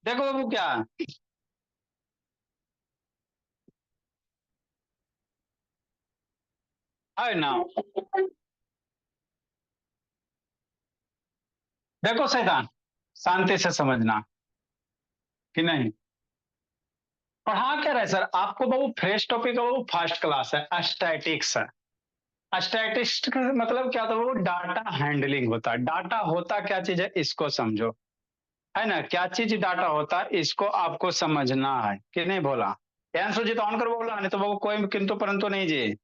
देखो बाबू क्या है ना। देखो शैतान, शांति से समझना कि नहीं। पढ़ा क्या रहे सर आपको बाबू, फ्रेश टॉपिक है बाबू, फर्स्ट क्लास है, स्टैटिक्स है। स्टैटिस्टिक्स का मतलब क्या होता है, वो डाटा हैंडलिंग होता है। डाटा होता क्या चीज है इसको समझो, है ना। क्या चीज डाटा होता है इसको आपको समझना है कि नहीं बोला। आंसर जी तो ऑन करो बोला, नहीं तो बाबू कोई किंतु परंतु नहीं जी।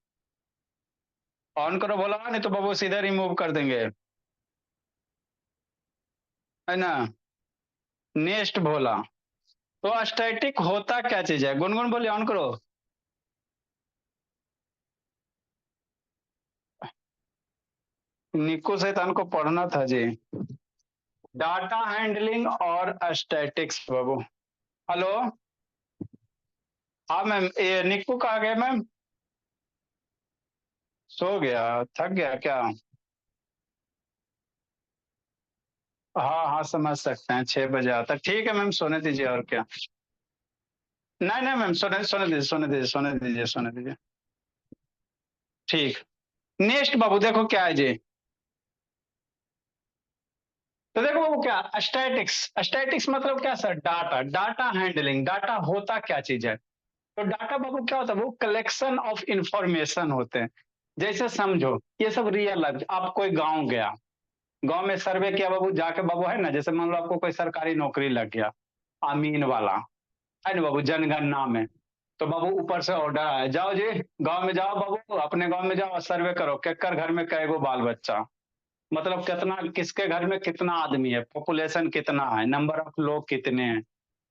ऑन करो बोला, नहीं तो बाबू सीधे रिमूव कर देंगे, है ना। नेक्स्ट बोला, तो स्टैटिक होता क्या चीज है, गुनगुन बोलिए, ऑन करो। निक्को शैतान को पढ़ना था जी। डाटा हैंडलिंग और स्टैटिक्स बाबू। हेलो। हाँ मैम, ये निक्कू कहाँ गए मैम। सो गया, थक गया क्या। हाँ हाँ समझ सकते हैं, 6 बजे आता है। ठीक है मैम, सोने दीजिए और क्या। नहीं नहीं मैम, सोने सोने दीजिए, सोने दीजिए, सोने दीजिए, सोने दीजिए। ठीक। नेक्स्ट बाबू देखो क्या है जी। तो देखो बाबू क्या, स्टैटिक्स। स्टैटिक्स मतलब क्या sir, data, data handling. Data होता क्या चीज है। तो डाटा बाबू क्या होता है, वो कलेक्शन ऑफ इंफॉर्मेशन होते हैं। जैसे समझो, ये सब रियल लाइफ, आप कोई गांव गया, गांव में सर्वे किया बाबू, जाके बाबू, है ना, जैसे मान लो आपको कोई सरकारी नौकरी लग गया, अमीन वाला, है ना बाबू, जनगणना में। तो बाबू ऊपर से ऑर्डर आया, जाओ जी गांव में जाओ बाबू, अपने गांव में जाओ और सर्वे करो, केकर घर में कै गो बाल बच्चा, मतलब कितना, किसके घर में कितना आदमी है, पॉपुलेशन कितना है, नंबर ऑफ लोग कितने हैं,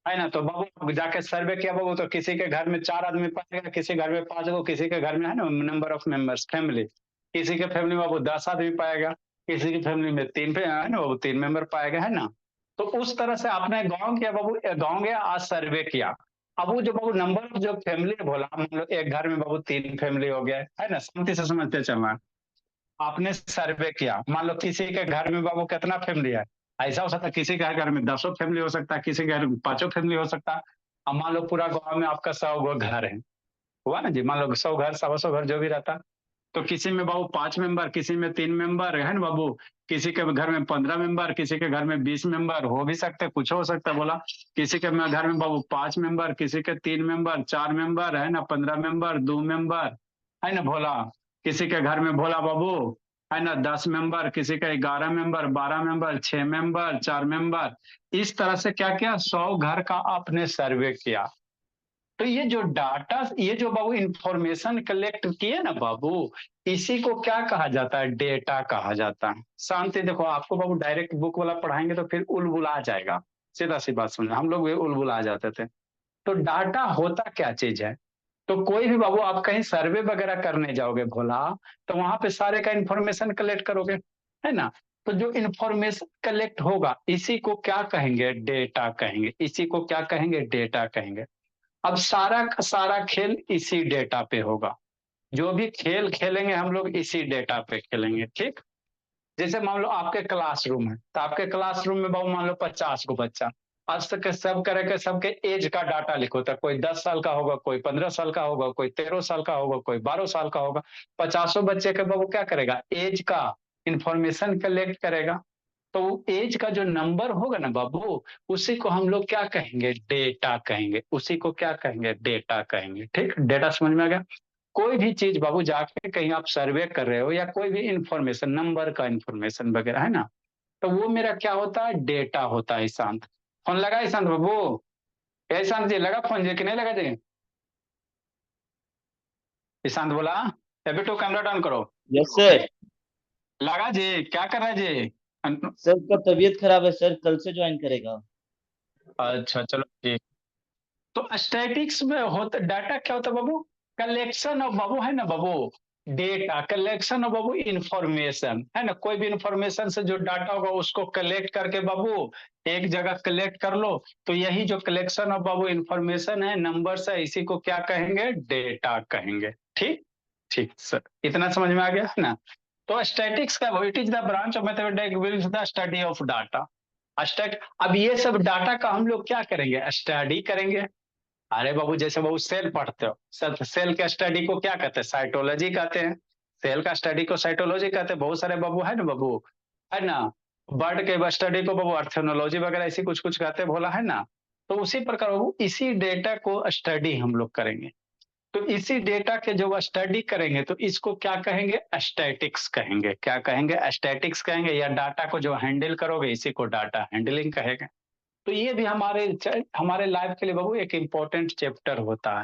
है ना। तो बाबू जाके सर्वे किया बाबू, तो किसी के घर में 4 आदमी पाएगा, किसी घर में 5 गो, किसी के घर में, है ना, नंबर ऑफ मेंबर्स, फैमिली, किसी के फैमिली में बाबू 10 आदमी पाएगा, किसी की फैमिली में तीन, है ना बाबू, 3 मेंबर पाएगा, है ना। तो उस तरह से आपने गाँव किया बाबू, गाँव गया आज सर्वे किया। अब वो जो बाबू नंबर ऑफ जो फैमिली बोला, मान लो एक घर में बाबू 3 फैमिली हो गया, है ना, शांति से समझते चलना। आपने सर्वे किया, मान लो किसी के घर में बाबू कितना फैमिली है, ऐसा हो सकता है किसी के घर में 10 फैमिली हो सकता है, किसी के घर में 5 फैमिली हो सकता है। अब मान लो पूरा गांव में आपका 100 गो घर है, हुआ ना जी, मान लो 100 घर, 125 घर जो भी रहता, तो किसी में बाबू 5 मेंबर, किसी में 3 मेंबर, है ना बाबू, किसी के घर में 15 मेंबर, किसी के घर में 20 मेंबर, हो भी सकते, कुछ हो सकता है बोला। किसी के घर में बाबू 5 मेंबर, किसी के 3 मेंबर, 4 मेंबर, है ना, 15 मेंबर, 2 मेंबर, है ना भोला। किसी के घर में भोला बाबू, है ना, 10 मेंबर, किसी का 11 मेंबर, 12 मेंबर, 6 मेंबर, 4 मेंबर। इस तरह से क्या किया, 100 घर का आपने सर्वे किया। तो ये जो डाटा, ये जो बाबू इंफॉर्मेशन कलेक्ट किए ना बाबू, इसी को क्या कहा जाता है, डेटा कहा जाता है। शांति देखो, आपको बाबू डायरेक्ट बुक वाला पढ़ाएंगे तो फिर उलबुला जाएगा। सीधा सी बात समझो, हम लोग भी उलबुला जाते थे। तो डाटा होता क्या चीज है। तो कोई भी बाबू आप कहीं सर्वे वगैरह करने जाओगे भोला, तो वहां पे सारे का इंफॉर्मेशन कलेक्ट करोगे, है ना। तो जो इंफॉर्मेशन कलेक्ट होगा इसी को क्या कहेंगे, डेटा कहेंगे। इसी को क्या कहेंगे, डेटा कहेंगे। अब सारा का सारा खेल इसी डेटा पे होगा। जो भी खेल खेलेंगे हम लोग इसी डेटा पे खेलेंगे, ठीक। जैसे मान लो आपके क्लासरूम है, तो आपके क्लासरूम में बाबू मान लो 50 गो बच्चा। आज तक के सब करे के सबके एज का डाटा लिखो, तो कोई 10 साल का होगा, कोई 15 साल का होगा, कोई 13 साल का होगा, कोई 12 साल का होगा। 50 बच्चे के बाबू क्या करेगा, एज का इंफॉर्मेशन कलेक्ट करेगा। तो एज का जो नंबर होगा ना बाबू, उसी को हम लोग क्या कहेंगे, डेटा कहेंगे। उसी को क्या कहेंगे, डेटा कहेंगे, ठीक। डेटा समझ में आ गया। कोई भी चीज बाबू जाके कहीं आप सर्वे कर रहे हो, या कोई भी इंफॉर्मेशन, नंबर का इंफॉर्मेशन वगैरह, है ना, तो वो मेरा क्या होता है, डेटा होता है। ईशांत फोन लगा, ईशांत बाबू। ईशांत जी लगा फोन जी कि नहीं लगा जी। ईशांत बोला, अभी तो कैमरा डाउन करो। Yes sir. लगा जी, क्या कर रहा है जी। सर का तबीयत खराब है सर, कल से ज्वाइन करेगा। अच्छा चलो ठीक। तो स्टैटिक्स में होता, डाटा क्या होता है बाबू, कलेक्शन ऑफ बाबू, है ना बाबू, डेटा, कलेक्शन ऑफ बाबू इंफॉर्मेशन, है ना। कोई भी इंफॉर्मेशन से जो डाटा होगा उसको कलेक्ट करके बाबू एक जगह कलेक्ट कर लो। तो यही जो कलेक्शन ऑफ बाबू इंफॉर्मेशन है, नंबर्स है, इसी को क्या कहेंगे, डेटा कहेंगे, ठीक। ठीक सर, इतना समझ में आ गया है ना। तो स्टैटिक्स का, it is the branch of mathematics the study of data. Stat अब ये सब डाटा का हम लोग क्या करेंगे, स्टडी करेंगे। अरे बाबू जैसे बाबू सेल पढ़ते हो, सेल के स्टडी को क्या कहते हैं, साइटोलॉजी कहते हैं। सेल का स्टडी को साइटोलॉजी कहते हैं। बहुत सारे बाबू है ना बाबू, है ना। बर्ड के स्टडी को बाबू अर्थोनोलॉजी वगैरह ऐसी कुछ कुछ कहते हैं, बोला है ना। तो उसी प्रकार बाबू इसी डेटा को स्टडी हम लोग करेंगे। तो इसी डेटा के जो स्टडी करेंगे तो इसको क्या कहेंगे, स्टैटिक्स कहेंगे। क्या कहेंगे, स्टैटिक्स कहेंगे। या डाटा को जो हैंडल करोगे इसी को डाटा हैंडलिंग कहेंगे। तो ये भी हमारे लाइफ के लिए बाबू एक इम्पोर्टेंट चैप्टर होता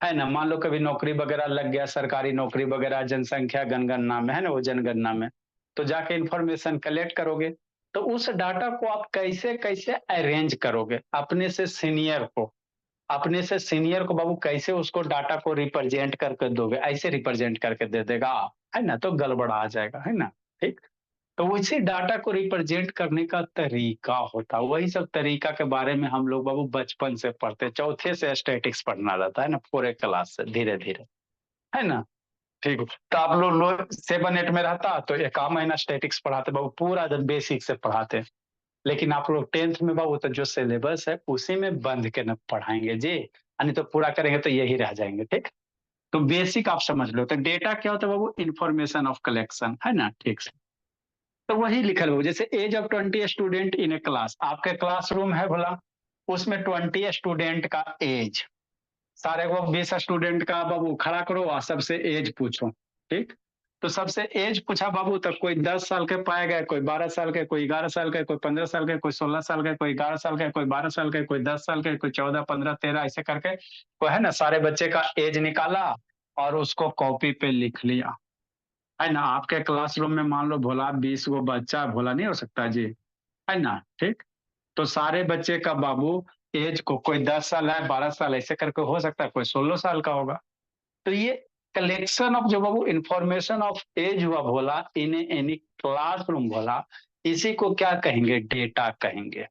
है ना। मान लो कभी नौकरी वगैरह लग गया, सरकारी नौकरी वगैरह, जनसंख्या जनगणना में, है ना, वो जनगणना में तो जाके इंफॉर्मेशन कलेक्ट करोगे। तो उस डाटा को आप कैसे कैसे अरेंज करोगे, अपने से सीनियर को बाबू कैसे उसको डाटा को रिप्रेजेंट करके दोगे, ऐसे रिप्रेजेंट करके दे देगा, है ना, तो गड़बड़ा आ जाएगा, है ना। ठीक। तो उसी डाटा को रिप्रेजेंट करने का तरीका होता है। वही सब तरीका के बारे में हम लोग बाबू बचपन से पढ़ते हैं। चौथे से स्टैटिक्स पढ़ना रहता है ना, पूरे क्लास से धीरे धीरे, है ना। ठीक है। तो आप लोग 7-8 में रहता तो एक आध महीना स्टैटिक्स पढ़ाते बाबू, पूरा जब बेसिक से पढ़ाते। लेकिन आप लोग 10th में बाबू तो जो सिलेबस है उसी में बंद के न पढ़ाएंगे जी, यानी तो पूरा करेंगे तो यही रह जाएंगे। ठीक। तो बेसिक आप समझ लो। तो डेटा क्या होता है बाबू, इंफॉर्मेशन ऑफ कलेक्शन, है ना। ठीक से। तो वही लिखल हो, जैसे age of 20 student in a class, आपके क्लासरूम है बोला, उसमें 20 स्टूडेंट का एज, सारे को 20 स्टूडेंट का बाबू खड़ा करो और सबसे एज पूछो। ठीक। तो सबसे एज पूछा बाबू, तो कोई 10 साल के पाए गए, कोई 12 साल के, कोई 11 साल के, कोई 15 साल के, कोई 16 साल के, कोई 11 साल के, कोई 12 साल के, कोई 10 साल के, कोई 14, 15, 13 ऐसे करके कोई, है ना, सारे बच्चे का एज निकाला और उसको कॉपी पे लिख लिया, है ना। आपके क्लासरूम में मान लो भोला 20 गो बच्चा, भोला नहीं हो सकता जी, है ना। ठीक। तो सारे बच्चे का बाबू एज को, कोई 10 साल है, 12 साल ऐसे करके हो सकता है, कोई 16 साल का होगा। तो ये कलेक्शन ऑफ जो बाबू इंफॉर्मेशन ऑफ एज हुआ भोला इन एनी क्लासरूम भोला, इसी को क्या कहेंगे, डेटा कहेंगे।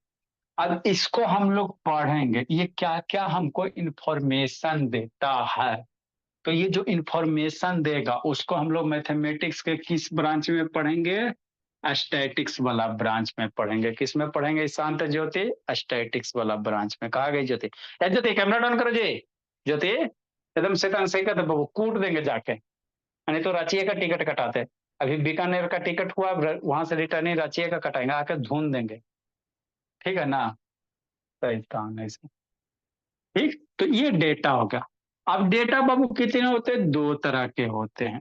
अब इसको हम लोग पढ़ेंगे, ये क्या क्या हमको इंफॉर्मेशन देता है। तो ये जो इंफॉर्मेशन देगा उसको हम लोग मैथमेटिक्स के किस ब्रांच में पढ़ेंगे, स्टैटिक्स वाला ब्रांच में पढ़ेंगे। किस में पढ़ेंगे शांत ज्योति, स्टैटिक्स वाला ब्रांच में। कहा गई ज्योति, ज्योति कैमरा डाउन करो जी। ज्योति एकदम शैतान सही कहते बाबू, कूट देंगे जाके, नहीं तो रांची का टिकट कटाते। अभी बीकानेर का टिकट हुआ, वहां से रिटर्न रांची का कटाएंगे, आके धून देंगे। ठीक है ना, शैतान ऐसे। ठीक। तो ये डेटा होगा। अब डेटा बाबू कितने होते हैं, दो तरह के होते हैं।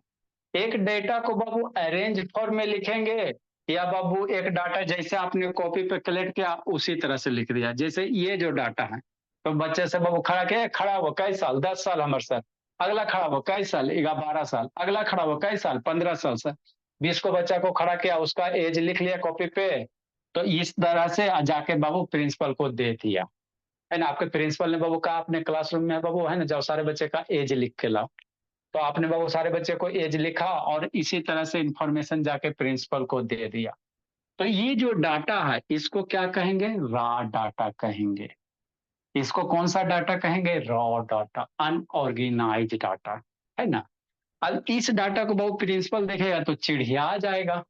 एक डेटा को बाबू अरेंज फॉर्म में लिखेंगे, या बाबू एक डाटा जैसे आपने कॉपी पे कलेक्ट किया उसी तरह से लिख दिया। जैसे ये जो डाटा है, तो बच्चे से बाबू खड़ा किया, खड़ा हुआ कई साल, 10 साल हमारे सर। अगला खड़ा हुआ कई साल, 12 साल। अगला खड़ा हुआ कई साल, 15 साल सर। 20 को बच्चा को खड़ा किया, उसका एज लिख लिया कॉपी पे। तो इस तरह से जाके बाबू प्रिंसिपल को दे दिया, है ना। आपके प्रिंसिपल ने बाबू कहा अपने क्लासरूम में बाबू, है ना, जाओ सारे बच्चे का एज लिख के लाओ। तो आपने बाबू सारे बच्चे को एज लिखा और इसी तरह से इंफॉर्मेशन जाके प्रिंसिपल को दे दिया। तो ये जो डाटा है इसको क्या कहेंगे, रॉ डाटा कहेंगे। इसको कौन सा डाटा कहेंगे, रॉ डाटा, अनऑर्गेनाइज डाटा, है ना। अब इस डाटा को बाबू प्रिंसिपल देखेगा तो चिढ़िया जाएगा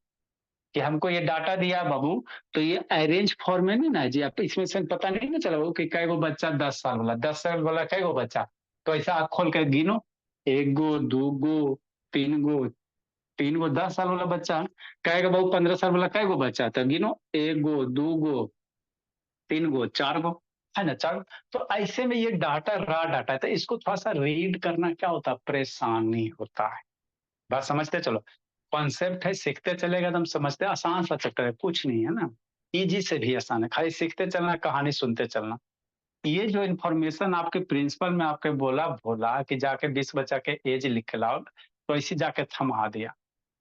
कि हमको ये डाटा दिया बाबू, तो ये अरेंज फॉर्म में नहीं ना जी, आप इसमें से पता नहीं ना चला कि कै गो बच्चा, 10 साल वाला, 10 साल वाला कै गो बच्चा। तो ऐसा आँख खोल कर गिनो, 1 गो, 2 गो, 3 गो, 3 गो 10 साल वाला बच्चा, कहेगा बाबू 15 साल वाला कै गो बच्चा, तो गिनो 1 गो, 2 गो, 3 गो, 4 गो, है ना, 4। तो ऐसे में ये डाटा रॉ डाटा है, तो इसको थोड़ा सा रीड करना क्या होता है, परेशानी होता है। बात समझते चलो, कॉन्सेप्ट है, सीखते चलेगा एकदम समझते, आसान सा चैप्टर है, कुछ नहीं है ना, इजी से भी आसान है, खाली सीखते चलना, कहानी सुनते चलना। ये जो इन्फॉर्मेशन आपके प्रिंसिपल में आपके बोला भोला कि जाके 20 बच्चा के एज लिख के लाओ, तो इसी जाके थमा दिया।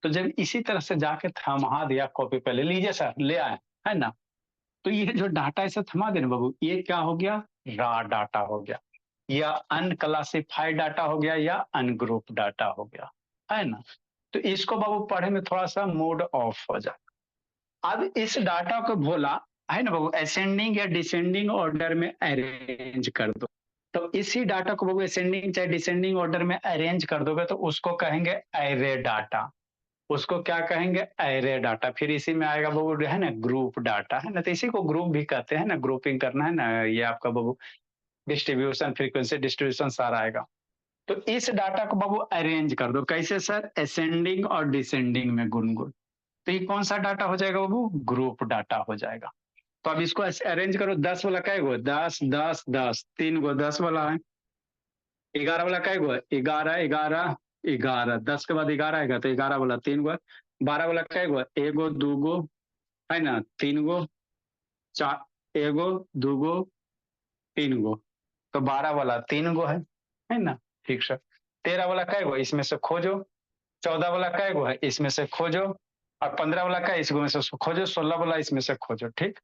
तो जब इसी तरह से जाके थमा दिया कॉपी पे, ले लीजिए सर, ले आए, है ना। तो ये जो डाटा ऐसे थमा देना बाबू, ये क्या हो गया, रॉ डाटा हो गया, या अनक्लासिफाइड डाटा हो गया, या अनग्रुप डाटा हो गया, है ना। तो इसको बाबू पढ़े में थोड़ा सा मूड ऑफ हो जाए। अब इस डाटा को बोला, है ना बाबू, असेंडिंग या डिसेंडिंग ऑर्डर में अरेंज कर दो। तो इसी डाटा को बाबू असेंडिंग चाहे डिसेंडिंग ऑर्डर में अरेंज कर दोगे तो उसको कहेंगे एरे डाटा। उसको क्या कहेंगे, एरे डाटा। फिर इसी में आएगा बाबू है ना ग्रुप डाटा, है ना, तो इसी को ग्रुप भी कहते हैं ना, ग्रुपिंग करना है ना, ये आपका बाबू डिस्ट्रीब्यूशन, फ्रीक्वेंसी डिस्ट्रीब्यूशन सारा आएगा। तो इस डाटा को बाबू अरेंज कर दो, कैसे सर, असेंडिंग और डिसेंडिंग में गुनगुन। तो ये कौन सा डाटा हो जाएगा बाबू, ग्रुप डाटा हो जाएगा। तो अब इसको अरेंज करो, 10 वाला कै गो, 10 10 10, 3 गो 10 वाला है। 11 वाला कै गो है, 11 11 11, 10 के बाद 11 आएगा तो 11 वाला 3 गो है। 12 वाला कै गो है, एगो दूगो, है ना, 3 गो, चार, एगो दूगो 3 गो, तो 12 वाला 3 गो है ना, ठीक सर। 13 वाला कै गो, इसमें से खोजो। 14 वाला कै गो है, इसमें से खोजो। और 15 वाला कै, इसमें से खोजो। 16 वाला इसमें से खोजो, ठीक।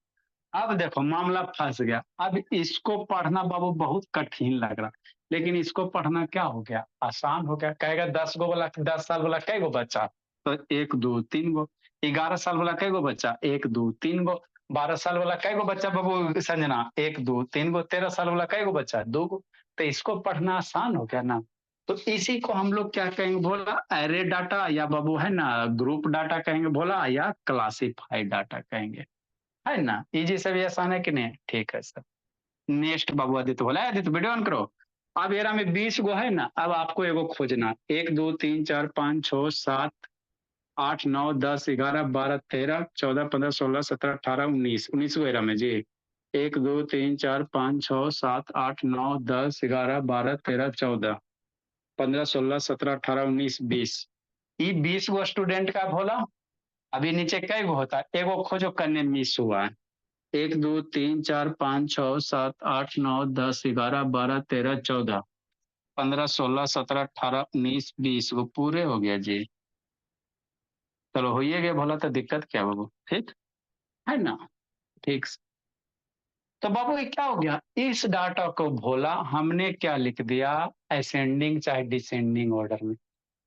अब देखो मामला फंस गया। अब इसको पढ़ना बाबू बहुत कठिन लग रहा, लेकिन इसको पढ़ना क्या हो गया, आसान हो गया। कहेगा 10 गो वाला, 10 साल वाला कै गो बच्चा, तो 1 2 3 गो। 11 साल वाला कै गो बच्चा, 1 2 3 गो। 12 साल वाला कै गो बच्चा बाबू संजना, 1 2 3 गो। 13 साल वाला कै गो बच्चा, 2 गो। तो इसको पढ़ना आसान हो गया ना। तो इसी को हम लोग क्या कहेंगे बोला, एरे डाटा, या बाबू है ना ग्रुप डाटा कहेंगे बोला, या क्लासिफाइड डाटा कहेंगे, है ना। इजी से भी आसान है कि नहीं, ठीक है सर। नेक्स्ट बाबू आदित्य बोला, आदित्य वीडियो ऑन करो। अब एरा में 20 गो है ना, अब आपको एगो खोजना, 1 2 3 4 5 6 7 8 9 10 11 12 13 14 15 16 17 18 19, 19 गो एरा में जी। 1 2 3 4 5 6 7 8 9 10 11 12 13 14 15 16 17 18 19 20, ये 20 गो स्टूडेंट का बोला। अभी नीचे कई गो होता है, एगो खोजो कन्ने मिस हुआ है। 1 2 3 4 5 6 7 8 9 10 11 12 13 14 15 16 17 18 19 20 वो पूरे हो गया जी। चलो हो ही गया, बोला तो दिक्कत क्या बाबू, ठीक है ना, ठीक। तो बाबू ये क्या हो गया, इस डाटा को भोला हमने क्या लिख दिया, असेंडिंग चाहे डिसेंडिंग ऑर्डर में।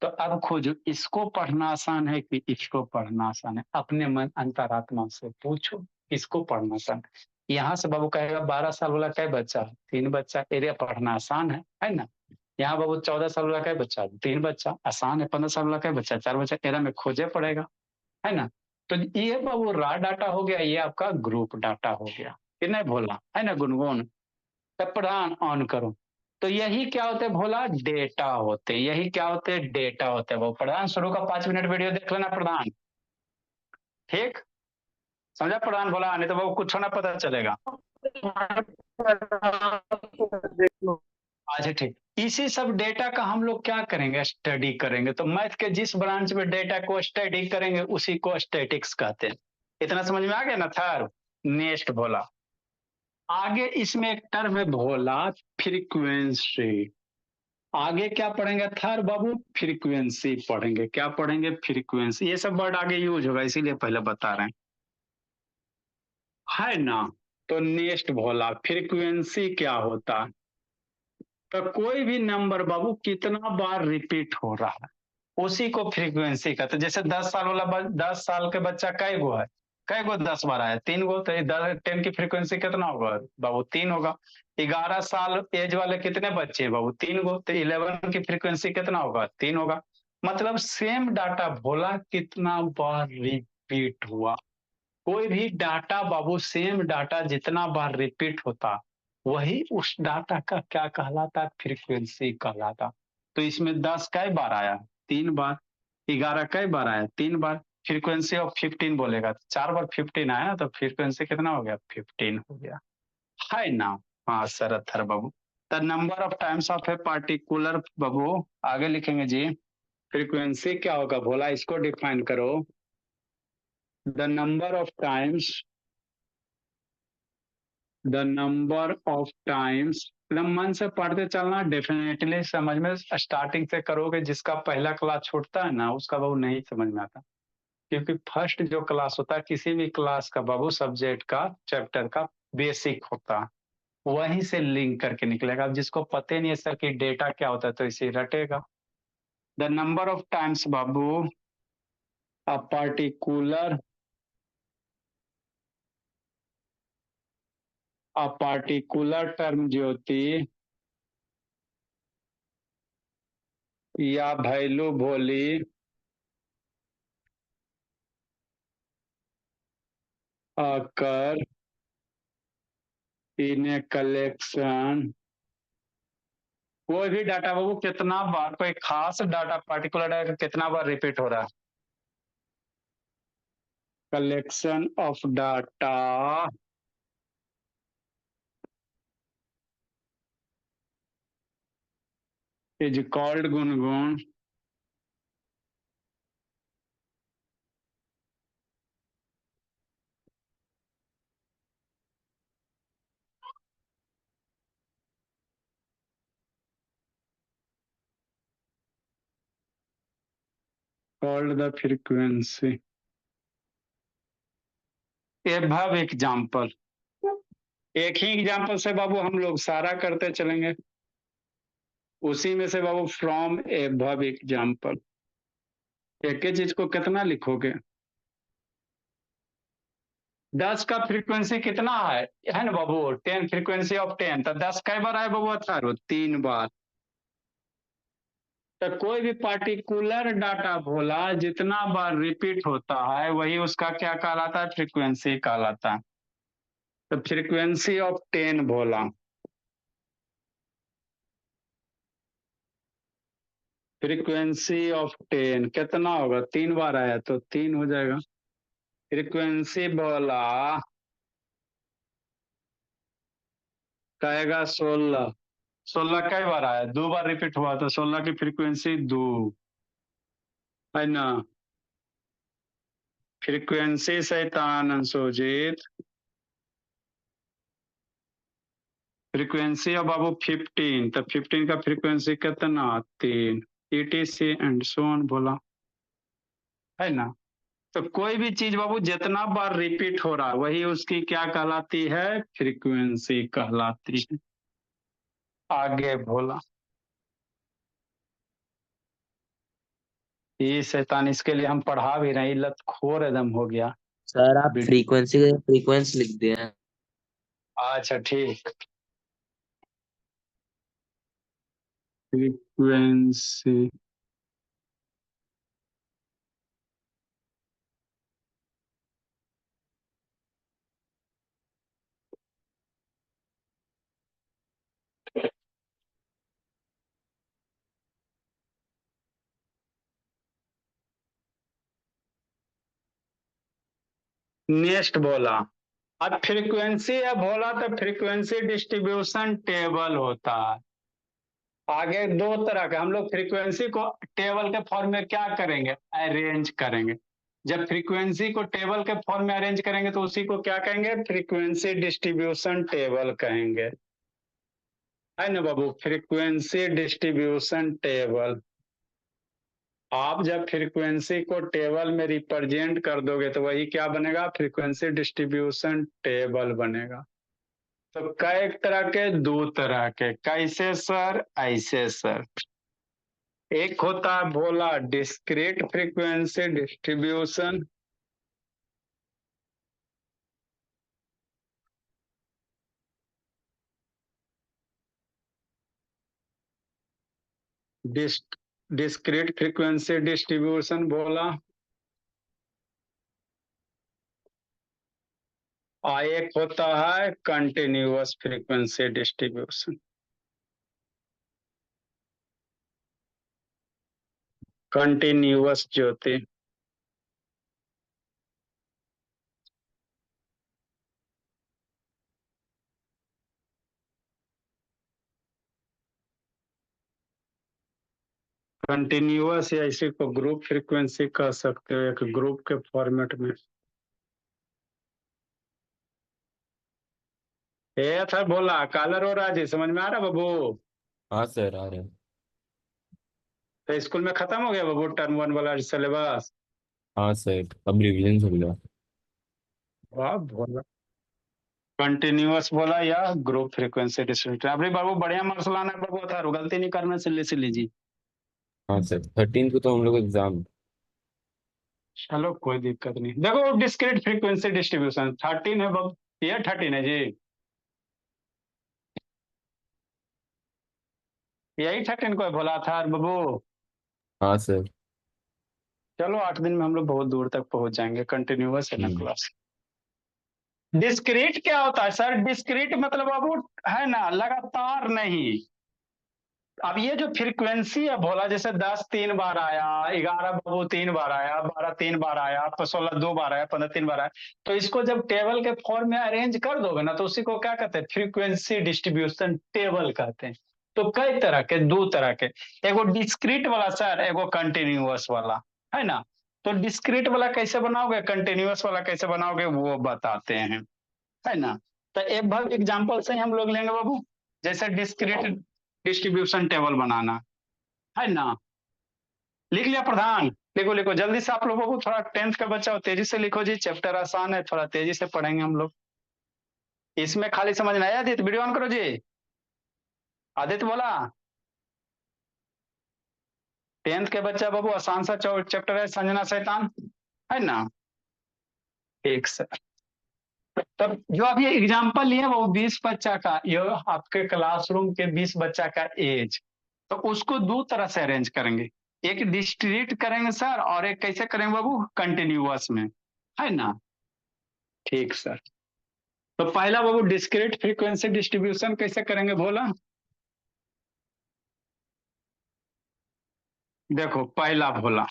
तो अब खोजो, इसको पढ़ना आसान है कि इसको पढ़ना आसान है, अपने मन अंतरात्मा से पूछो किसको पढ़ना आसान है। यहाँ से बाबू कहेगा 12 साल वाला क्या बच्चा, 3 बच्चा, एरिया पढ़ना आसान है ना। यहाँ बाबू 14 साल वाला क्या बच्चा, 3 बच्चा, आसान है। 15 साल वाला क्या बच्चा, 4 बच्चा, एरिया में खोजे पड़ेगा, है ना। तो ये बाबू रा डाटा हो गया, ये आपका ग्रुप डाटा हो गया, कि नहीं भोला, है ना गुनगुन। तब प्रधान ऑन करो। तो यही क्या होते हैं भोला, डेटा होते हैं, यही क्या होते हैं, डेटा होते हैं। वो प्रधान शुरू का 5 मिनट वीडियो देख लेना प्रधान, ठीक, समझा प्रधान भोला, नहीं तो वो कुछ ना पता चलेगा। अच्छा ठीक, इसी सब डेटा का हम लोग क्या करेंगे, स्टडी करेंगे। तो मैथ के जिस ब्रांच में डेटा को स्टडी करेंगे उसी को स्टैटिक्स कहते हैं। इतना समझ में आ गया ना थर। नेक्स्ट भोला, आगे इसमें एक टर्म है भोला, फ्रीक्वेंसी। आगे क्या पढ़ेंगे थर बाबू, फ्रीक्वेंसी पढ़ेंगे। क्या पढ़ेंगे, फ्रीक्वेंसी। ये सब वर्ड आगे यूज होगा इसीलिए पहले बता रहे हैं, है ना। तो नेक्स्ट भोला, फ्रीक्वेंसी क्या होता है। तो कोई भी नंबर बाबू कितना बार रिपीट हो रहा है उसी को फ्रीक्वेंसी कहते हैं। जैसे 10 साल वाला 10 साल के बच्चा कै गो है, कै गो 10 बार आया, 3 गो। तो 10 की फ्रीक्वेंसी कितना होगा बाबू, 3 होगा। 11 साल एज वाले कितने बच्चे हैं बाबू, 3 गो। तो 11 की फ्रीक्वेंसी कितना होगा, 3 होगा। मतलब सेम डाटा भोला कितना बार रिपीट हुआ। कोई भी डाटा बाबू, सेम डाटा जितना बार रिपीट होता वही उस डाटा का क्या कहलाता, फ्रीक्वेंसी कहलाता। तो इसमें 10 कई बार आया, 3 बार। 11 कई बार आया, 3 बार। फ्रीक्वेंसी ऑफ 15 बोलेगा तो 4 बार 15 आया, तो फ्रीक्वेंसी कितना हो गया, 15 हो गया, है ना। हाँ शरद थर बाबू। The number of times of a particular बाबू, आगे लिखेंगे जी। फ्रीक्वेंसी क्या होगा बोला, इसको डिफाइन करो। The number of times, the number of times, एकदम मन से पढ़ते चलना, डेफिनेटली समझ में स्टार्टिंग से करोगे। जिसका पहला क्लास छूटता है ना उसका बाबू नहीं समझ में आता, क्योंकि फर्स्ट जो क्लास होता है किसी भी क्लास का बाबू, सब्जेक्ट का, चैप्टर का बेसिक होता है, वहीं से लिंक करके निकलेगा। अब जिसको पता नहीं है सर कि डेटा क्या होता है तो इसे रटेगा। द नंबर ऑफ टाइम्स बाबू, a particular, a particular term जो होती या वैल्यू बोली occur in a collection, कोई भी डाटा वो कितना बार, कोई खास डाटा पर्टिकुलर डाटा कितना बार रिपीट हो रहा है? Collection of data is called Gungun called the frequency above example। एक ही एग्जाम्पल से बाबू हम लोग सारा करते चलेंगे, उसी में से बाबू फ्रॉम above एग्जाम्पल, एक ही चीज को कितना लिखोगे? 10 का फ्रीक्वेंसी कितना है ना बाबू? 10 फ्रीक्वेंसी ऑफ 10, तो 10 कई बार आए बाबू? 18, 3 बार। तो कोई भी पार्टिकुलर डाटा बोला जितना बार रिपीट होता है वही उसका क्या कहलाता है? फ्रीक्वेंसी कहलाता है। तो फ्रीक्वेंसी ऑफ 10 बोला, फ्रीक्वेंसी ऑफ 10 कितना होगा? 3 बार आया तो 3 हो जाएगा। फ्रीक्वेंसी बोला कहेगा 16, 16 कई बार आया? 2 बार रिपीट हुआ तो 16 की फ्रीक्वेंसी 2 है ना। फ्रीक्वेंसी शैतान अंशोजित, फ्रीक्वेंसी अब बाबू 15, तो 15 का फ्रीक्वेंसी कितना? 3, ETC एंड सो ऑन बोला, है ना। तो कोई भी चीज बाबू जितना बार रिपीट हो रहा है वही उसकी क्या कहलाती है? फ्रीक्वेंसी कहलाती है। आगे बोला ये शैतान, इसके लिए हम पढ़ा भी रहे, लत खोर एकदम हो गया। सर आप फ्रीक्वेंसी का फ्रीक्वेंस लिख दिए। अच्छा ठीक, फ्रीक्वेंसी नेक्स्ट बोला, अब फ्रीक्वेंसी है बोला तो फ्रीक्वेंसी डिस्ट्रीब्यूशन टेबल होता है। आगे 2 तरह के हम लोग फ्रीक्वेंसी को टेबल के फॉर्म में क्या करेंगे? अरेंज करेंगे। जब फ्रीक्वेंसी को टेबल के फॉर्म में अरेंज करेंगे तो उसी को क्या कहेंगे? फ्रीक्वेंसी डिस्ट्रीब्यूशन टेबल कहेंगे, है ना बाबू। फ्रीक्वेंसी डिस्ट्रीब्यूशन टेबल, आप जब फ्रीक्वेंसी को टेबल में रिप्रेजेंट कर दोगे तो वही क्या बनेगा? फ्रीक्वेंसी डिस्ट्रीब्यूशन टेबल बनेगा। तो कई तरह के? 2 तरह के। कैसे सर? ऐसे सर, एक होता है बोला discrete frequency distribution, discrete frequency distribution बोला, और एक होता है कंटिन्यूअस फ्रीक्वेंसी डिस्ट्रीब्यूशन। कंटिन्यूअस ज्योति, कंटिन्यूअस या इसी को ग्रुप फ्रीक्वेंसी कह सकते हो, एक ग्रुप के फॉर्मेट में। ये था बोला कॉलर हो रहा जी, समझ में आ रहा बाबू? हाँ सर आ रहे हैं। तो स्कूल में खत्म हो गया बाबू टर्म 1 वाला सिलेबस? हाँ सर अब रिवीजन चल रहा है। वाह बोला कंटिन्यूअस बोला या ग्रुप फ्रीक्वेंसी डिस्ट्रीब्यूशन। अभी बाबू बढ़िया मार्क्स लाना है बाबू, था गलती नहीं करना, सिले सिले जी। हाँ सर 13 को तो हम लोग एग्जाम। चलो कोई दिक्कत नहीं। देखो डिस्क्रीट फ्रीक्वेंसी डिस्ट्रीब्यूशन 13 है बाबू, ये 13 है जी, यही 13 को बोला था बाबू। हाँ सर। चलो 8 दिन में हम लोग बहुत दूर तक पहुंच जाएंगे। कंटिन्यूअस है ना क्लास। डिस्क्रीट क्या होता है सर? डिस्क्रीट मतलब बाबू है ना, लगातार नहीं। अब ये जो फ्रीक्वेंसी है भोला, जैसे 10 3 बार आया, 11 बाबू 3 बार आया, 12 3 बार आया, 16 2 बार आया, 15 3 बार आया, तो इसको जब टेबल के फॉर्म में अरेंज कर दोगे ना, तो उसी को क्या कहते हैं? फ्रीक्वेंसी डिस्ट्रीब्यूशन टेबल कहते हैं। तो कई तरह के, दो तरह के, एगो डिस्क्रीट वाला सर, एगो कंटिन्यूअस वाला, है ना। तो डिस्क्रीट वाला कैसे बनाओगे, कंटिन्यूअस वाला कैसे बनाओगे, वो बताते हैं, है ना। तो एक भाग एग्जाम्पल से ही हम लोग लेंगे बाबू, जैसे डिस्क्रीट डिस्ट्रीब्यूशन टेबल बनाना, है ना। लिख लिया प्रधान? लिखो लिखो जल्दी से, आप लोगों को थोड़ा 10th का बच्चा हो, तेजी से लिखो जी, चैप्टर आसान है, थोड़ा तेजी से पढ़ेंगे हम लोग। इसमें खाली समझ में आया? आदित्य वीडियो ऑन करो जी। आदित्य बोला 10th के बच्चा बाबू, आसान सा चैप्टर है, संजना शैतान, है ना। ठीक सर। तब जो अभी एग्जाम्पल लिया वो 20 बच्चा का, ये आपके क्लासरूम के 20 बच्चा का एज, तो उसको दो तरह से अरेंज करेंगे, एक डिस्क्रीट करेंगे सर, और एक कैसे करेंगे बाबू, कंटिन्यूअस में, है ना। ठीक सर। तो पहला बाबू डिस्क्रीट फ्रीक्वेंसी डिस्ट्रीब्यूशन कैसे करेंगे भोला? देखो पहला भोला,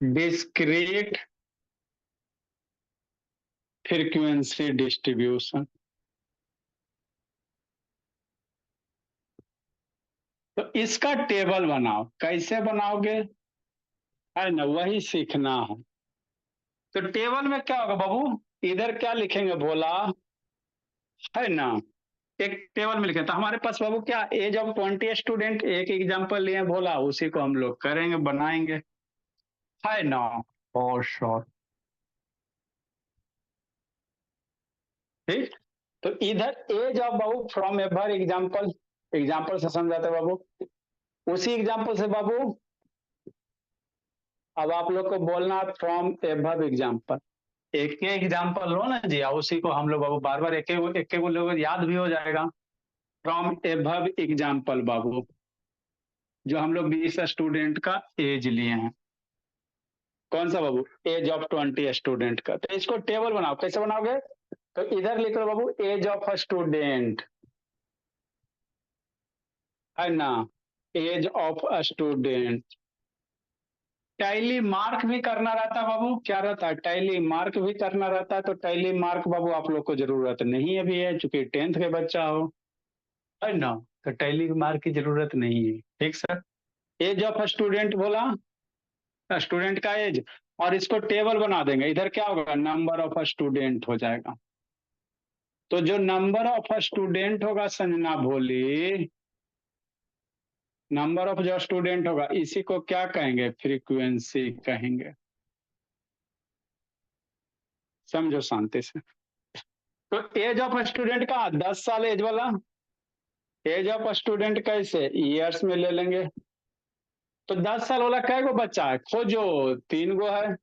डिस्क्रीट फ्रीक्वेंसी डिस्ट्रीब्यूशन। तो इसका टेबल बनाओ, कैसे बनाओगे, है ना, वही सीखना है। तो टेबल में क्या होगा बाबू, इधर क्या लिखेंगे भोला, है ना, एक टेबल में लिखे, तो हमारे पास बाबू क्या, एज ऑफ 20 स्टूडेंट, एक एग्जांपल लिए भोला, उसी को हम लोग करेंगे, बनाएंगे, है ना। और शॉर्ट, ठीक। तो इधर एज ऑफ बाबू फ्रॉम एवर एग्जांपल, एग्जांपल से समझाते बाबू, उसी एग्जांपल से बाबू अब आप लोग को बोलना फ्रॉम एवर एग्जांपल, एक एक एग्जांपल लो ना जी, और उसी को हम लोग बाबू बार बार एक एक लोग याद भी हो जाएगा। फ्रॉम एवर एग्जांपल बाबू, जो हम लोग 20 स्टूडेंट का एज लिए हैं, कौन सा बाबू, एज ऑफ 20 स्टूडेंट का। तो इसको टेबल बनाओ, कैसे बनाओगे, तो इधर लिख लो बाबू एज ऑफ स्टूडेंट, है ना, age of student. Tally mark भी करना रहता है बाबू, क्या रहता है, टैली मार्क भी करना रहता है। तो टैली मार्क बाबू आप लोग को जरूरत नहीं अभी है, चूंकि 10th के बच्चा हो, है ना। तो टैली मार्क की जरूरत नहीं है, ठीक सर। एज ऑफ स्टूडेंट बोला, स्टूडेंट का एज, और इसको टेबल बना देंगे, इधर क्या होगा, नंबर ऑफ स्टूडेंट हो जाएगा। तो जो नंबर ऑफ स्टूडेंट होगा संजना भोली, नंबर ऑफ जो स्टूडेंट होगा, इसी को क्या कहेंगे, फ्रीक्वेंसी कहेंगे। समझो शांति से। तो एज ऑफ स्टूडेंट का 10 साल एज वाला, एज ऑफ स्टूडेंट कैसे, ईयर्स में ले लेंगे। तो 10 साल वाला कै गो बच्चा है, खोजो, 3 गो है।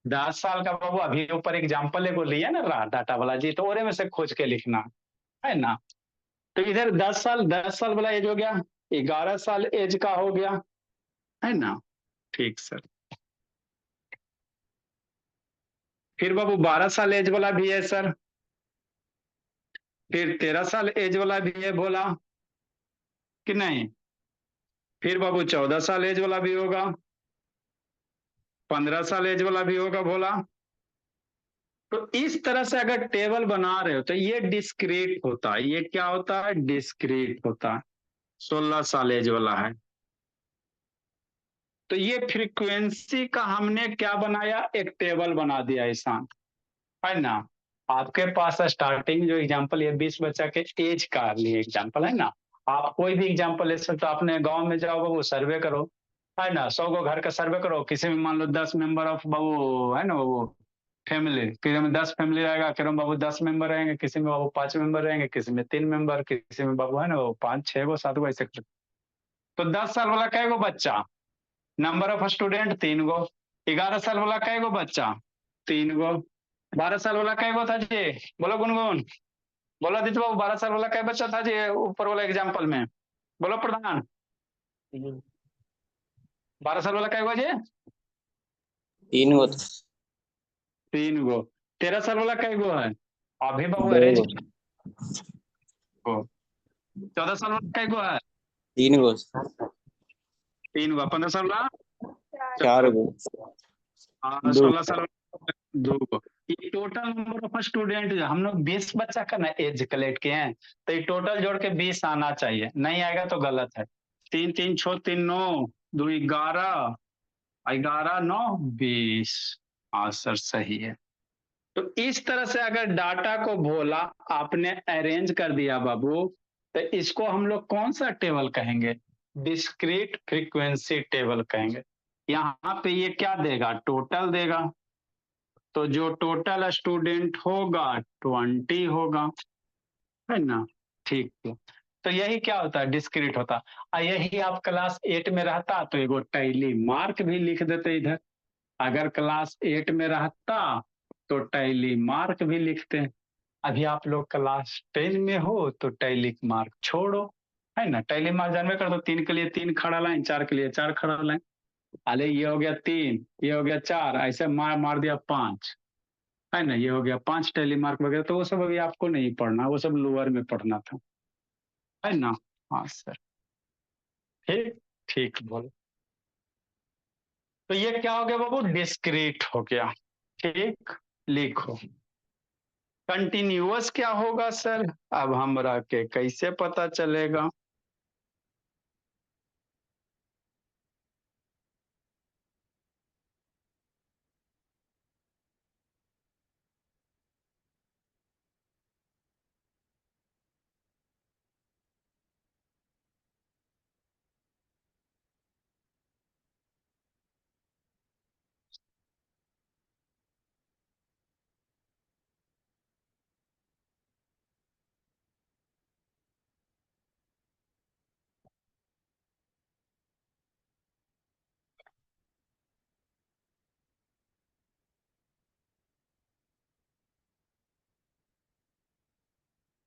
10 साल का बाबू अभी ऊपर एग्जाम्पल एगो लिया ना डाटा वाला जी, तो ओरे में से खोज के लिखना, है ना। तो इधर 10 साल वाला एज हो गया, 11 साल एज का हो गया, है ना। ठीक सर। फिर बाबू 12 साल एज वाला भी है सर, फिर 13 साल एज वाला भी है बोला कि नहीं, फिर बाबू 14 साल एज वाला भी होगा, 15 साल एज वाला भी होगा बोला। तो इस तरह से अगर टेबल बना रहे हो तो ये डिस्क्रीट होता है, ये क्या होता है, डिस्क्रीट होता है। 16 साल एज वाला है, तो ये फ्रीक्वेंसी का हमने क्या बनाया, एक टेबल बना दिया ऐसा, है ना। आपके पास स्टार्टिंग जो एग्जांपल ये 20 बच्चा के एज का लिए एग्जांपल, है ना। आप कोई भी एग्जांपल ले सकते हो, अपने गांव में जाओ बाबू, सर्वे करो, है ना, 100 गो घर का सर्वे करो, किसी में मान लो 10 मेंबर ऑफ बाबू, है ना बाबू, फैमिली, किसी में 10 फैमिली रहेगा, किसी में बाबू 10 मेंबर रहेंगे, किसी में बाबू 5 मेंबर रहेंगे, किसी में 3 मेंबर, किसी में बाबू है ना वो 5 6 गो 7 गो ऐसे। तो 10 साल वाला कै गो बच्चा, नंबर ऑफ स्टूडेंट 3 गो। 11 साल वाला कै गो बच्चा, 3 गो। 12 साल वाला कै गो था जी, बोलो गुनगुन, बोलो दीदी बाबू, 12 साल वाला कै बच्चा था जी ऊपर वाला एग्जाम्पल में, बोलो प्रधान, 12 साल वाला कै गो जी, 3 गो था। 3 गो। 13 साल वाला कई गो है? अभी बाबू 2 अरेंज गो, को। 14 साल वाला कई गो है? 3 गो, 3 गो। 15 साल वाला 4 गो, हाँ, 2 16 साल वाला 2 गो। ये टोटल नंबर ऑफ स्टूडेंट हम लोग 20 बच्चा का ना एज कलेक्ट किए हैं, तो ये टोटल जोड़ के 20 आना चाहिए, नहीं आएगा तो गलत है। 3 3 6 3 9 2 11 11 9 20। हाँ सर सही है। तो इस तरह से अगर डाटा को बोला आपने अरेंज कर दिया बाबू, तो इसको हम लोग कौन सा टेबल कहेंगे? डिस्क्रीट फ्रीक्वेंसी टेबल कहेंगे। यहाँ पे ये क्या देगा? टोटल देगा। तो जो टोटल स्टूडेंट होगा 20 होगा, है ना? ठीक है। तो यही क्या होता है? डिस्क्रीट होता। और यही आप क्लास 8 में रहता तो एगो टैली मार्क भी लिख देते इधर। अगर क्लास 8 में रहता तो टैली मार्क भी लिखते हैं। अभी आप लोग क्लास 10 में हो तो टैली मार्क छोड़ो, है ना? टैली मार्क जानवे कर दो, 3 के लिए 3 खड़ा लाइन, 4 के लिए 4 खड़ा लाइन। अरे ये हो गया 3, ये हो गया 4, ऐसे मार मार दिया 5, है ना? ये हो गया 5 टैली मार्क वगैरह। तो वो सब अभी आपको नहीं पढ़ना, वो सब लोअर में पढ़ना था, है ना? हाँ सर। ठीक ठीक बोलो। तो ये क्या हो गया बाबू? डिस्क्रीट हो गया। ठीक, लिखो। कंटिन्यूअस क्या होगा सर? अब हमरा के कैसे पता चलेगा?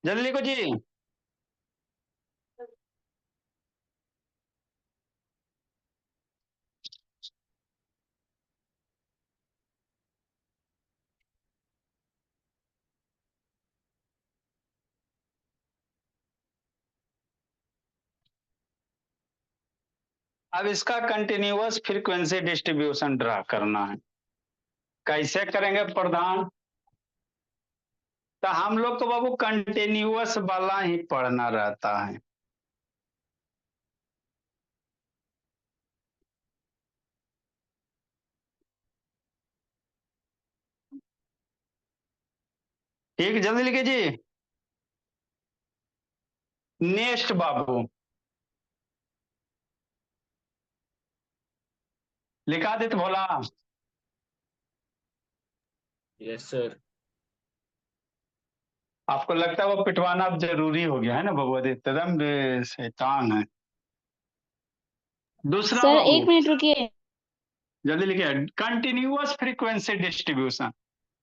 जल्दी लिखो जी। अब इसका कंटिन्यूअस फ्रीक्वेंसी डिस्ट्रीब्यूशन ड्रा करना है। कैसे करेंगे प्रधान? तो हम लोग को बाबू कंटिन्यूअस वाला ही पढ़ना रहता है। ठीक, जल्दी लिखिए जी। नेक्स्ट बाबू लिखा दे तो भोला। Yes sir. आपको लगता है वो पिटवाना अब जरूरी हो गया है ना बाबू? एकदम शैतान है। दूसरा सर बाबू 1 मिनट रुकिए। जल्दी लिखिए। Continuous frequency distribution.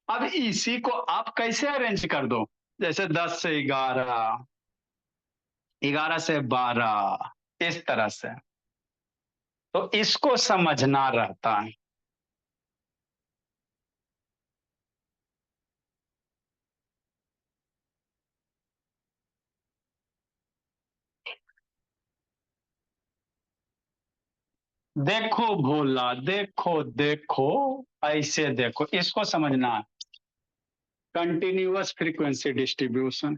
अब इसी को आप कैसे अरेंज कर दो? जैसे 10 से 11, 11 से 12, इस तरह से। तो इसको समझना रहता है। देखो भोला, देखो देखो, ऐसे देखो, इसको समझना है। Continuous frequency distribution.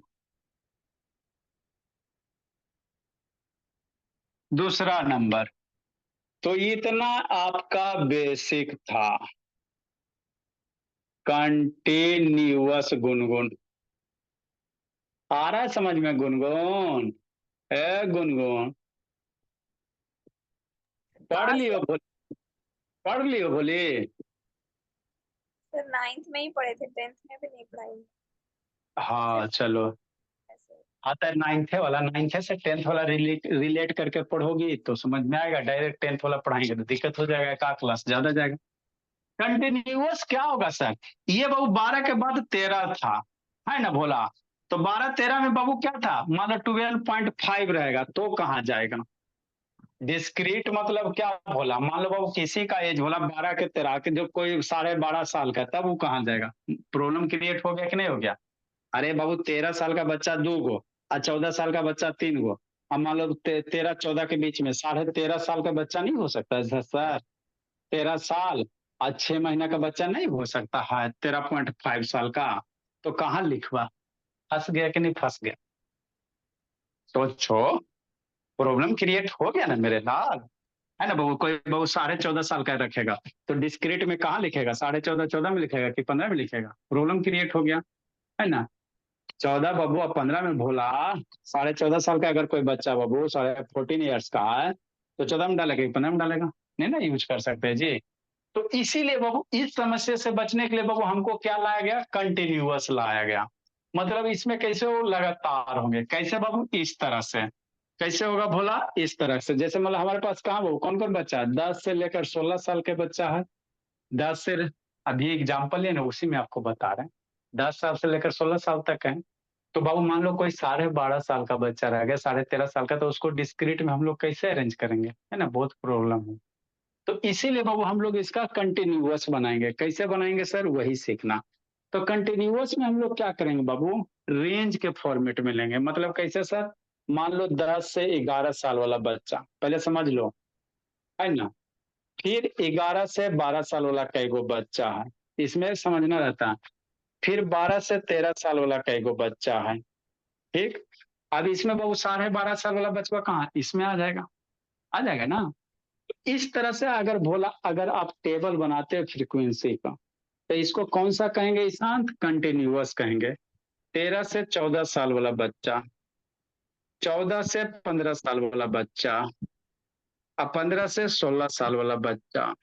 दूसरा नंबर, तो इतना आपका बेसिक था। कंटिन्यूअस गुनगुन आ रहा है समझ में? गुनगुन, ए गुनगुन, पढ़ लियो पढ़ लियो बोली। सर 9th में ही पढ़े थे, 10th में भी नहीं पढ़ाई हाँ चलो। ऐसे। हाँ तो 9th वाला, 9th से 10th वाला रिलेट करके पढ़ोगी तो समझ में आएगा। डायरेक्ट 10th वाला पढ़ाएंगे तो दिक्कत हो जाएगा, का क्लास ज्यादा जाएगा। कंटिन्यूअस क्या होगा सर? ये बाबू 12 के बाद 13 था, है ना भोला? तो 12 13 में बाबू क्या था? मान लो 12.5 रहेगा तो कहाँ जाएगा? डिस्क्रीट मतलब क्या बोला, मान लो बाबू किसी का एज बोला 12 के 13 के, जो कोई 12.5 साल का है, तब वो कहाँ जाएगा? प्रॉब्लम क्रिएट हो गया कि नहीं हो गया? अरे बाबू 13 साल का बच्चा 2 गो और 14 साल का बच्चा 3 गो, अब मान लो 13-14 के बीच में 13.5 साल का बच्चा नहीं हो सकता है सर? 13 साल और 6 महीना का बच्चा नहीं हो सकता है 13.5 साल का? तो कहाँ लिखवा? फंस गया कि नहीं फंस गया? सोचो, प्रॉब्लम क्रिएट हो गया ना मेरे लाल, है ना बहू? कोई बहू 14.5 साल का रखेगा तो डिस्क्रीट में कहाँ लिखेगा? 14.5 14 में लिखेगा कि 15 में लिखेगा? प्रॉब्लम क्रिएट हो गया, है ना? 14 बबू और 15 में भोला, 14.5 साल का अगर कोई बच्चा बबू 14 ईयर्स का है तो 14 में डालेगा कि 15 में डालेगा? नहीं ना यूज कर सकते जी। तो इसीलिए बाबू इस समस्या से बचने के लिए बाबू हमको क्या लाया गया? कंटिन्यूअस लाया गया। मतलब इसमें कैसे वो लगातार होंगे? कैसे बाबू? इस तरह से। कैसे होगा भोला? इस तरह से। जैसे मतलब हमारे पास कहाँ बाबू कौन कौन बच्चा है? 10 से लेकर 16 साल के बच्चा है। 10 से, अभी एग्जाम्पल है ना उसी में आपको बता रहे हैं, 10 साल से लेकर 16 साल तक है। तो बाबू मान लो कोई 12.5 साल का बच्चा रह गया, 13.5 साल का, तो उसको डिस्क्रीट में हम लोग कैसे अरेंज करेंगे? है ना, बहुत प्रॉब्लम है। तो इसीलिए बाबू हम लोग इसका कंटिन्यूअस बनाएंगे। कैसे बनाएंगे सर? वही सीखना। तो कंटिन्यूअस में हम लोग क्या करेंगे बाबू? रेंज के फॉर्मेट में लेंगे। मतलब कैसे सर? मान लो 10 से 11 साल वाला बच्चा, पहले समझ लो, है ना? फिर 11 से 12 साल वाला कई गो बच्चा है, इसमें समझना रहता है। फिर 12 से 13 साल वाला कई गो बच्चा है, ठीक। अब इसमें बाबू 12.5 साल वाला बच्चा कहाँ है? इसमें आ जाएगा, आ जाएगा ना? इस तरह से अगर बोला, अगर आप टेबल बनाते हो फ्रीक्वेंसी का, तो इसको कौन सा कहेंगे ईशांत? कंटिन्यूअस कहेंगे। 13 से 14 साल वाला बच्चा, 14 से 15 साल वाला बच्चा, और 15 से 16 साल वाला बच्चा।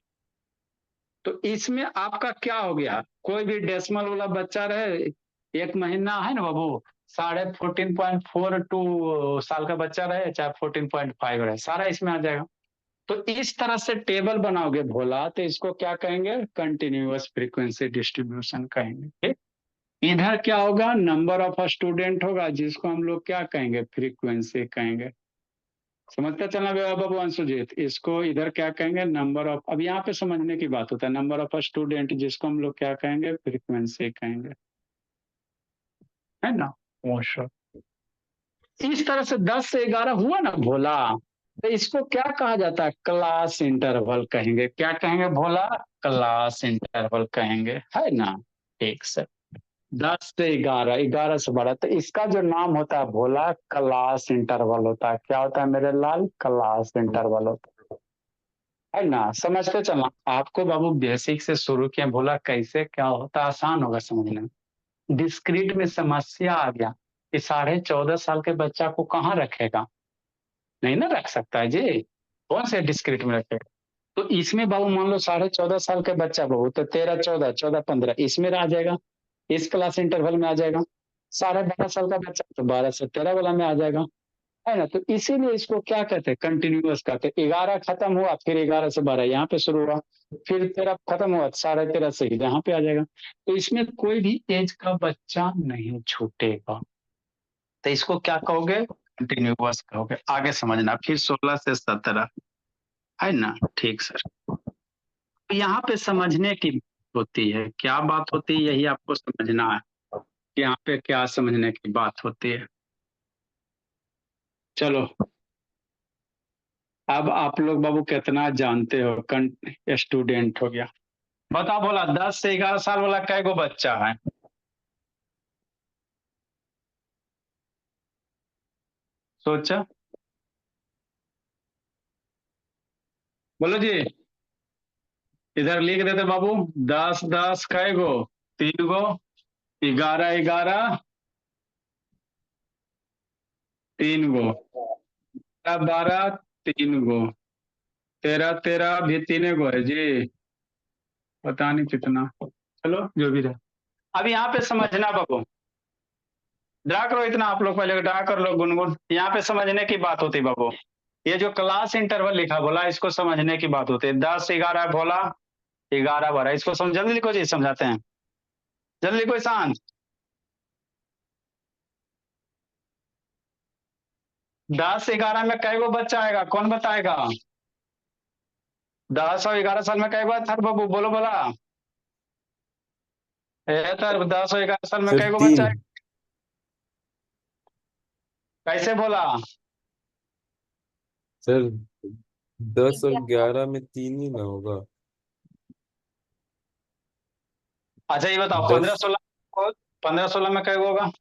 तो इसमें आपका क्या हो गया? कोई भी डेसिमल वाला बच्चा रहे, 1 महीना है ना बाबू, 14.42 साल का बच्चा रहे, चाहे 14.5 रहे, सारा इसमें आ जाएगा। तो इस तरह से टेबल बनाओगे भोला, तो इसको क्या कहेंगे? कंटिन्यूअस फ्रीक्वेंसी डिस्ट्रीब्यूशन कहेंगे, ठीक। इधर क्या होगा? नंबर ऑफ स्टूडेंट होगा, जिसको हम लोग क्या कहेंगे? फ्रीक्वेंसी कहेंगे। समझते चलना बाबू अंशुजीत, इसको इधर क्या कहेंगे? नंबर ऑफ, अब यहाँ पे समझने की बात होता है, नंबर ऑफ स्टूडेंट, जिसको हम लोग क्या कहेंगे? फ्रीक्वेंसी कहेंगे, है ना? वो सब इस तरह से 10 से 11 हुआ ना भोला, तो इसको क्या कहा जाता है? क्लास इंटरवल कहेंगे। क्या कहेंगे भोला? क्लास इंटरवल कहेंगे, है ना? ठीक सर। 10 से 11, 11 से 12, तो इसका जो नाम होता है भोला, क्लास इंटरवल होता है। क्या होता है मेरे लाल? क्लास इंटरवल होता है ना? समझते चलना। आपको बाबू बेसिक से शुरू किया भोला, कैसे क्या होता है, आसान होगा समझने में। डिस्क्रीट में समस्या आ गया कि 14.5 साल के बच्चा को कहाँ रखेगा? नहीं ना रख सकता है जी, कौन से डिस्क्रीट में रखेगा? तो इसमें बाबू मान लो 14.5 साल के बच्चा बाबू, तो 13 14 14 15 इसमें आ जाएगा, इस क्लास इंटरवल में आ जाएगा। 12.5 साल का बच्चा तो 12 से 13 वाला में आ जाएगा, है ना? तो इसीलिए इसको क्या कहते हैं? कंटिन्यूअस कहते हैं। 11 खत्म हुआ, फिर 11 से 12 यहाँ पे शुरू हुआ, फिर 13 खत्म हुआ, 13.5 से यहाँ पे आ जाएगा। तो इसमें कोई भी एज का बच्चा नहीं छूटेगा। तो इसको क्या कहोगे? कंटिन्यूअस कहोगे। आगे समझना, फिर 16 से 17, है ना? ठीक सर। तो यहाँ पे समझने की होती है, क्या बात होती है, यही आपको समझना है कि यहाँ पे क्या समझने की बात होती है। चलो, अब आप लोग बाबू कितना जानते हो? स्टूडेंट हो गया। बताओ बोला 10 से 11 साल वाला कै गो बच्चा है? सोचा, बोलो जी। इधर लिख देते बाबू, 10 10 कै गो? 3 गो। 11 11 3 गो। 12 3 गो। 13 13 भी 3 गो है जी, पता नहीं कितना, चलो जो भी रहे। अब यहाँ पे समझना बाबू, ड्रा करो इतना, आप लोग पहले ड्रा कर लो गुनगुन। यहाँ पे समझने की बात होती है बाबू, ये जो क्लास इंटरवल लिखा बोला, इसको समझने की बात होती है। 10 11 बोला, 11 12, इसको समझ, जल्दी लिखो जी, समझाते हैं, जल्दी लिखो शांत। 10-11 में कई गो बच्चा आएगा, कौन बताएगा? 10 और 11 साल में कई गो था बाबू, बोलो बोला। तर 10 और 11 साल में सर कई गो बच्चा 3। आएगा? कैसे बोला? सर 10 और 11 में 3 ही ना होगा। अच्छा ये बताओ 10। 15-16, 15-16 में कई गो होगा?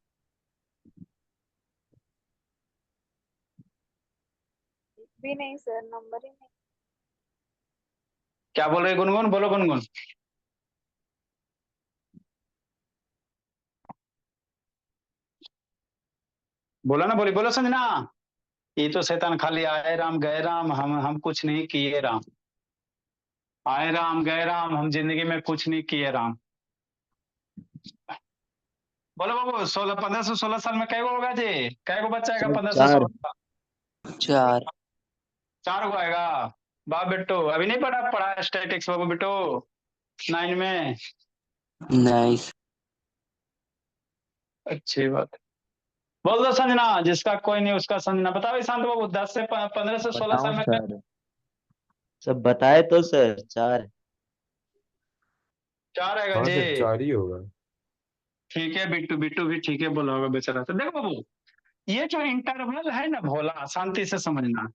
भी नहीं सर, नंबर ही नहीं। क्या बोल रही गुनगुन, बोलो गुनगुन। बोलो ना, बोली बोलो संजना। ये तो शैतान खाली आए राम गए राम, हम कुछ नहीं किए राम। आए राम गए राम, हम जिंदगी में कुछ नहीं किए राम। बोलो बाबू, 15 से 16 साल में कई गो होगा जी? कई गो बच्चा आएगा सर 15 से 16 4। का? 4। 4 गो आएगा। वाह बेटो, अभी नहीं पढ़ा स्टैटिक्स बाबू बेटो 9 में? नाइस। अच्छी बात है। बोल दो संजना, जिसका कोई नहीं उसका संजना। बताओ शांत बाबू, 15 से 16 बताओ साल में सर। सब बताए तो सर 4। 4 आएगा हाँ जी। सर 4 ही होगा। ठीक है बिट्टू, बिट्टू भी ठीक है बोला होगा बेचारा। तो देखो बाबू, ये जो इंटरवल है ना भोला, शांति से समझना।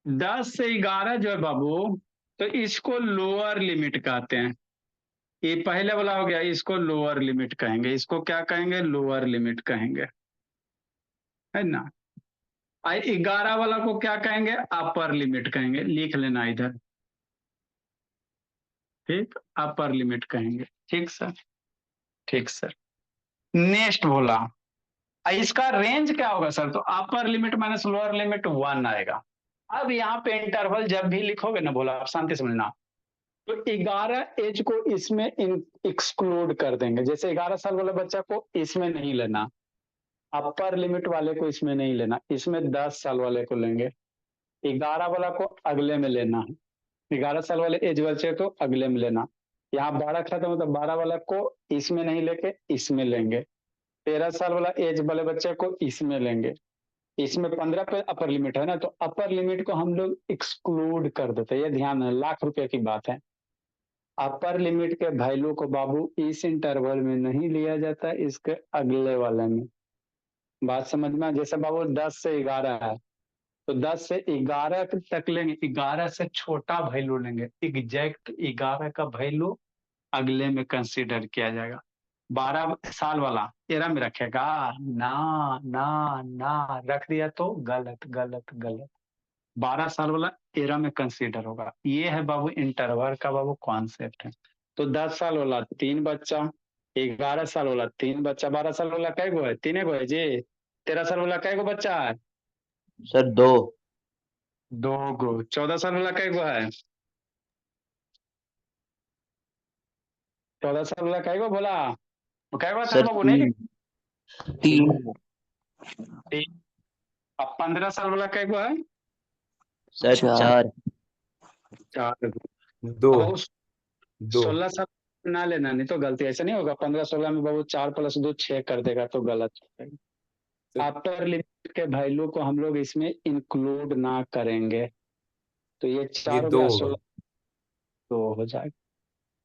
10 से 11 जो है बाबू, तो इसको लोअर लिमिट कहते हैं। ये पहले वाला हो गया, इसको लोअर लिमिट कहेंगे। इसको क्या कहेंगे? लोअर लिमिट कहेंगे, है ना। 11 वाला को क्या कहेंगे? अपर लिमिट कहेंगे। लिख लेना इधर, ठीक, अपर लिमिट कहेंगे। ठीक सर, ठीक सर। नेक्स्ट बोला, इसका रेंज क्या होगा सर? तो upper limit minus lower limit 1 आएगा। अब यहाँ पे इंटरवल जब भी लिखोगे ना बोला, आप शांति समझना, तो 11 एज को इसमें एक्सक्लूड कर देंगे। जैसे 11 साल वाले बच्चा को इसमें नहीं लेना, अपर लिमिट वाले को इसमें नहीं लेना, इसमें 10 साल वाले को लेंगे। 11 वाला को अगले में लेना है, 11 साल वाले एज बच्चे को अगले में लेना। यहाँ 12 खत्म होता, 12 वाला को इसमें नहीं लेके इसमें लेंगे। 13 साल वाला एज वाले बच्चे को इसमें लेंगे। इसमें 15 पे अपर लिमिट है ना, तो अपर लिमिट को हम लोग एक्सक्लूड कर देते हैं। ये ध्यान है, लाख रुपए की बात है। अपर लिमिट के वैल्यू को बाबू इस इंटरवल में नहीं लिया जाता, इसके अगले वाले में। बात समझ में? जैसे बाबू 10 से 11 है, तो 10 से 11 तक लेंगे, 11 से छोटा वैल्यू लेंगे। एग्जैक्ट 11 का वैल्यू अगले में कंसीडर किया जाएगा। 12 साल वाला 13 में रखेगा ना, ना ना रख दिया तो गलत गलत गलत। 12 साल वाला 13 में कंसीडर होगा। ये है बाबू इंटरवल का बाबू कॉन्सेप्ट है। तो 10 साल वाला 3 बच्चा, 11 साल वाला 3 बच्चा, 12 साल वाला कै गो है? 3 गो है जी। 13 साल वाला कै गो बच्चा है? सर 2। 2 गो। 14 साल वाला कै गो है? 14 साल वाला कै गो बोला? कै गो था सर बाबू? नहीं 3। 3। ठीक। अब 15 साल वाला कै गो है? सर 4। 4 गो। 2। अब बाबू 2। 16 साल ना लेना, नहीं तो गलती ऐसे नहीं होगा। 15-16 में बाबू 4 + 2 6 कर देगा तो गलत हो जाएगा। अपर लिमिट के वैल्यू को हम लोग इसमें इंक्लूड ना करेंगे, तो ये 4 ये हो 2 गया, होगा। 16 तो हो जाएगा।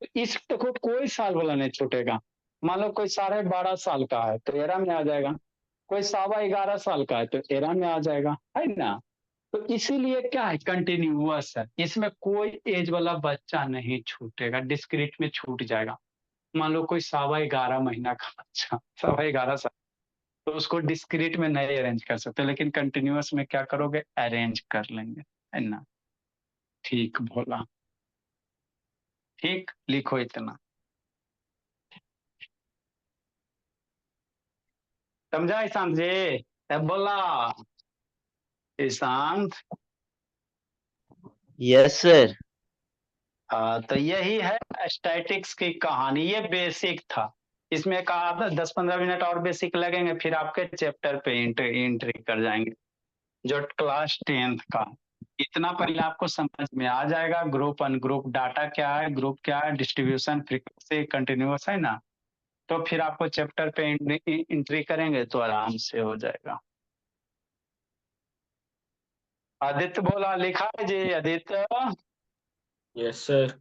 तो इस देखो कोई साल वाला नहीं छूटेगा। मान लो कोई 12.5 साल का है तो 13 में आ जाएगा। कोई 11.25 साल का है तो 13 में आ जाएगा, है ना। तो इसीलिए क्या है, कंटिन्यूअस है। इसमें कोई एज वाला बच्चा नहीं छूटेगा, डिस्क्रीट में छूट जाएगा। मान लो कोई 11.25 महीना का बच्चा, 11.25 साल, तो उसको डिस्क्रीट में नहीं अरेंज कर सकते, लेकिन कंटिन्यूअस में क्या करोगे? अरेंज कर लेंगे, है ना। ठीक बोला, ठीक। लिखो इतना, समझा ईशांत जी? अब बोला ईशांत। Yes sir. तो यही है स्टैटिक्स की कहानी। ये बेसिक था। इसमें कहा 10-15 मिनट और बेसिक लगेंगे, फिर आपके चैप्टर पे एंट्री कर जाएंगे, जो क्लास 10th का। इतना पहले आपको समझ में आ जाएगा, ग्रुप अनग्रुप डाटा क्या है, ग्रुप क्या है, डिस्ट्रीब्यूशन, फ्रीक्वेंसी, कंटिन्यूअस, है ना। तो फिर आपको चैप्टर पे एंट्री करेंगे तो आराम से हो जाएगा। आदित्य बोला, लिखा है जी आदित्य। Yes sir.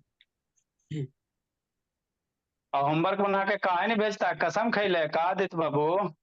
और होमवर्क बना के काहे नहीं भेजता, कसम खैले का आदित्य बाबू?